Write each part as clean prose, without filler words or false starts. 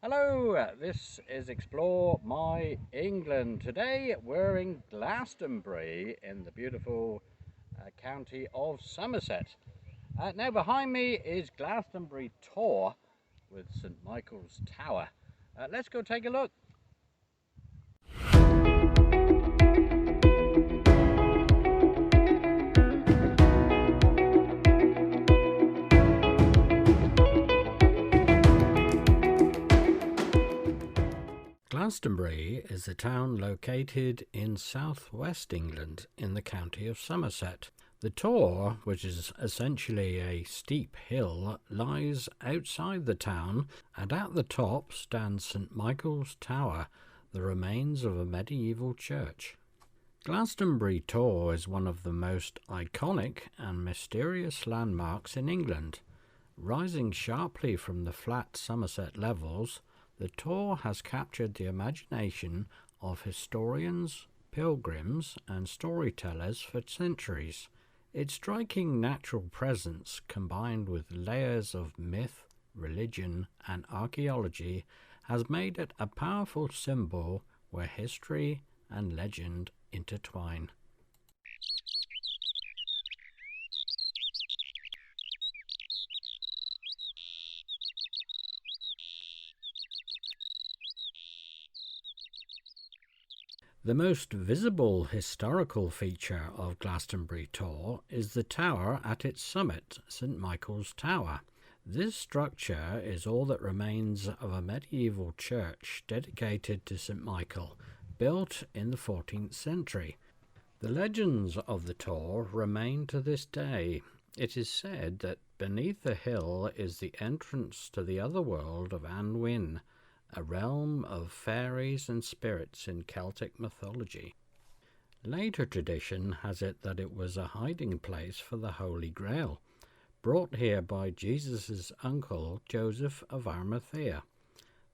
Hello, this is Explore My England. Today we're in Glastonbury in the beautiful county of Somerset. Now behind me is Glastonbury Tor with St Michael's Tower. Let's go take a look. Glastonbury is a town located in southwest England in the county of Somerset. The Tor, which is essentially a steep hill, lies outside the town, and at the top stands St Michael's Tower, the remains of a medieval church. Glastonbury Tor is one of the most iconic and mysterious landmarks in England. Rising sharply from the flat Somerset levels, the Tor has captured the imagination of historians, pilgrims, and storytellers for centuries. Its striking natural presence, combined with layers of myth, religion, and archaeology, has made it a powerful symbol where history and legend intertwine. The most visible historical feature of Glastonbury Tor is the tower at its summit, St Michael's Tower. This structure is all that remains of a medieval church dedicated to St Michael, built in the 14th century. The legends of the Tor remain to this day. It is said that beneath the hill is the entrance to the other world of Annwn, a realm of fairies and spirits in Celtic mythology. Later tradition has it that it was a hiding place for the Holy Grail, brought here by Jesus' uncle Joseph of Arimathea.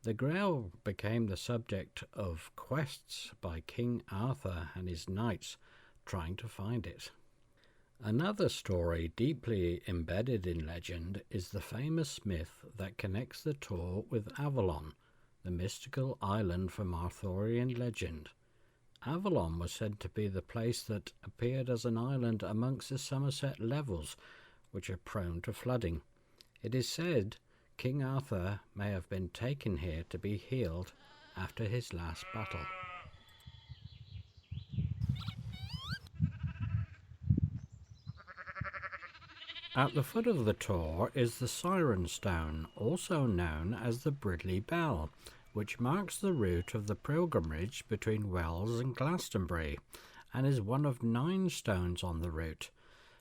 The Grail became the subject of quests by King Arthur and his knights trying to find it. Another story deeply embedded in legend is the famous myth that connects the Tor with Avalon, the mystical island from Arthurian legend. Avalon was said to be the place that appeared as an island amongst the Somerset levels, which are prone to flooding. It is said King Arthur may have been taken here to be healed after his last battle. At the foot of the Tor is the Siren Stone, also known as the Bridley Bell, which marks the route of the pilgrimage between Wells and Glastonbury, and is one of 9 stones on the route.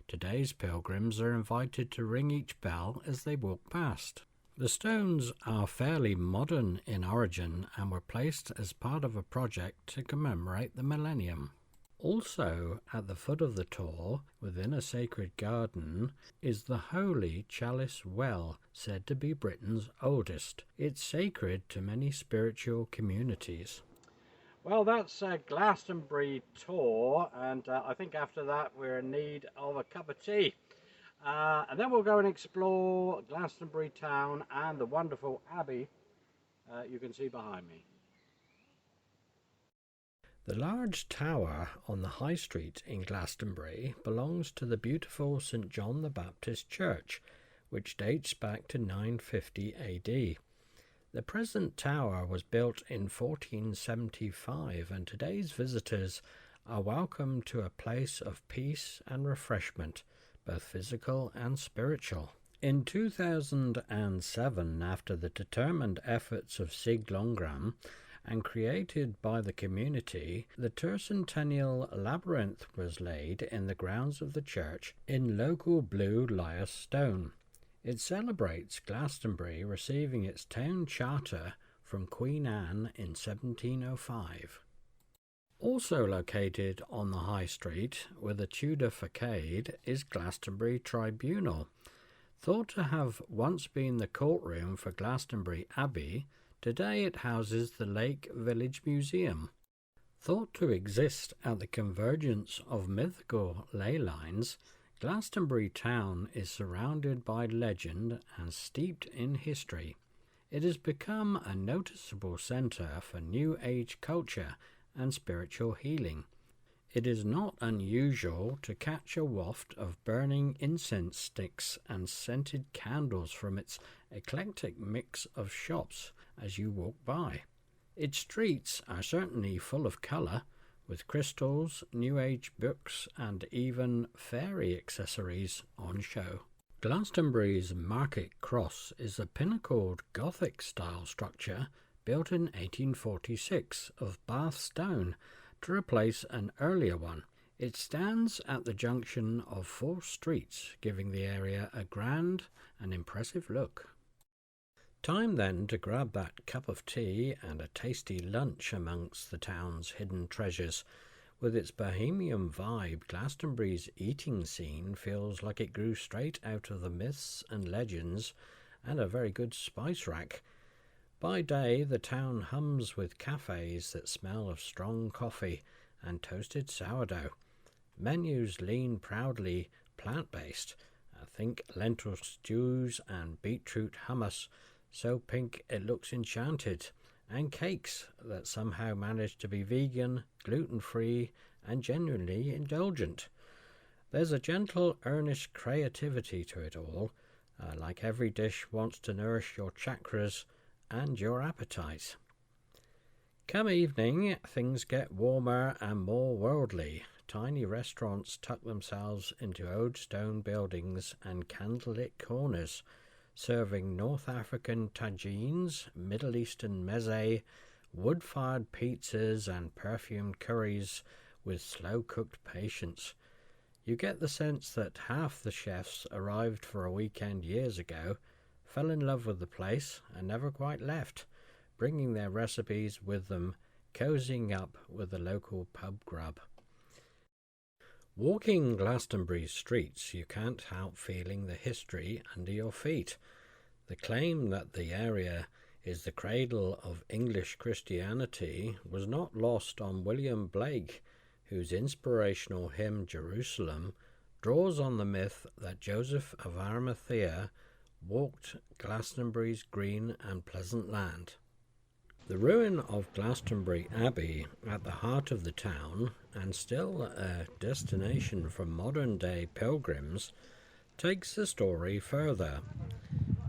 Today's pilgrims are invited to ring each bell as they walk past. The stones are fairly modern in origin and were placed as part of a project to commemorate the millennium. Also at the foot of the Tor, within a sacred garden, is the holy Chalice Well, said to be Britain's oldest. It's sacred to many spiritual communities. Well, that's Glastonbury Tor, and I think after that we're in need of a cup of tea. And then we'll go and explore Glastonbury Town and the wonderful Abbey you can see behind me. The large tower on the High Street in Glastonbury belongs to the beautiful St John the Baptist Church, which dates back to 950 AD. The present tower was built in 1475, and today's visitors are welcome to a place of peace and refreshment, both physical and spiritual. In 2007, after the determined efforts of Sig Longram, and created by the community, the Tercentennial Labyrinth was laid in the grounds of the church in local blue lias stone. It celebrates Glastonbury receiving its town charter from Queen Anne in 1705. Also located on the High Street with a Tudor facade is Glastonbury Tribunal. Thought to have once been the courtroom for Glastonbury Abbey, today it houses the Lake Village Museum. Thought to exist at the convergence of mythical ley lines, Glastonbury Town is surrounded by legend and steeped in history. It has become a noticeable centre for New Age culture and spiritual healing. It is not unusual to catch a waft of burning incense sticks and scented candles from its eclectic mix of shops as you walk by. Its streets are certainly full of colour, with crystals, New Age books and even fairy accessories on show. Glastonbury's Market Cross is a pinnacled Gothic-style structure built in 1846 of Bath stone to replace an earlier one. It stands at the junction of 4 streets, giving the area a grand and impressive look. Time then to grab that cup of tea and a tasty lunch amongst the town's hidden treasures. With its Bohemian vibe, Glastonbury's eating scene feels like it grew straight out of the myths and legends and a very good spice rack. By day, the town hums with cafes that smell of strong coffee and toasted sourdough. Menus lean proudly plant-based. Think lentil stews and beetroot hummus, so pink it looks enchanted, and cakes that somehow manage to be vegan, gluten-free, and genuinely indulgent. There's a gentle, earnest creativity to it all, like every dish wants to nourish your chakras and your appetite. Come evening, things get warmer and more worldly. Tiny restaurants tuck themselves into old stone buildings and candlelit corners, serving North African tagines, Middle Eastern meze, wood-fired pizzas and perfumed curries with slow-cooked patience. You get the sense that half the chefs arrived for a weekend years ago, fell in love with the place and never quite left, bringing their recipes with them, cozying up with the local pub grub. Walking Glastonbury streets, you can't help feeling the history under your feet. The claim that the area is the cradle of English Christianity was not lost on William Blake, whose inspirational hymn Jerusalem draws on the myth that Joseph of Arimathea walked Glastonbury's green and pleasant land. The ruin of Glastonbury Abbey, at the heart of the town, and still a destination for modern-day pilgrims, takes the story further.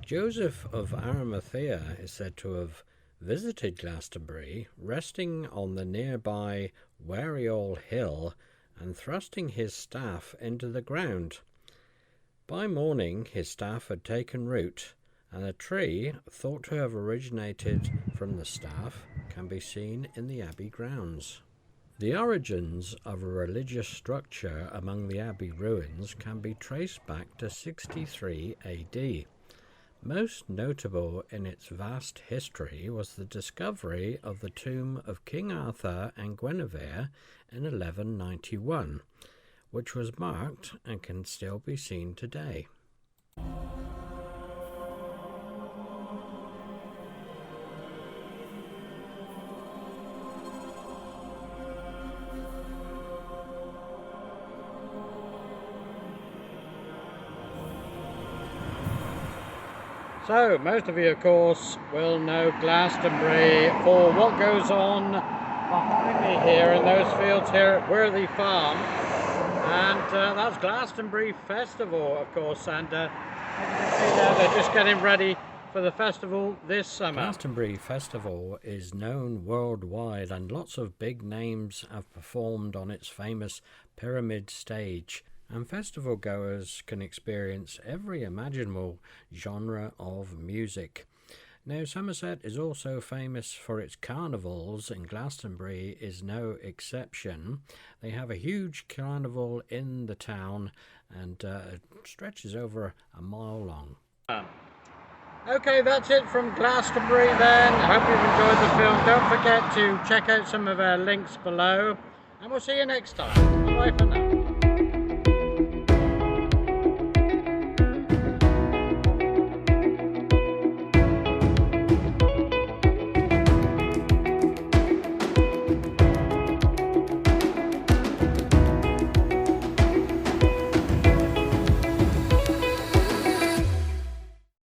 Joseph of Arimathea is said to have visited Glastonbury, resting on the nearby Wariol Hill and thrusting his staff into the ground. By morning his staff had taken root, and a tree, thought to have originated from the staff, can be seen in the Abbey grounds. The origins of a religious structure among the Abbey ruins can be traced back to 63 AD. Most notable in its vast history was the discovery of the tomb of King Arthur and Guinevere in 1191, which was marked and can still be seen today. So, most of you, of course, will know Glastonbury for what goes on behind me here in those fields here at Worthy Farm. And that's Glastonbury Festival, of course. And as you can see there, they're just getting ready for the festival this summer. Glastonbury Festival is known worldwide, and lots of big names have performed on its famous pyramid stage. And festival goers can experience every imaginable genre of music. Now, Somerset is also famous for its carnivals, and Glastonbury is no exception. They have a huge carnival in the town, and it stretches over a mile long. Okay, that's it from Glastonbury then. I hope you've enjoyed the film. Don't forget to check out some of our links below, and we'll see you next time. Bye for now.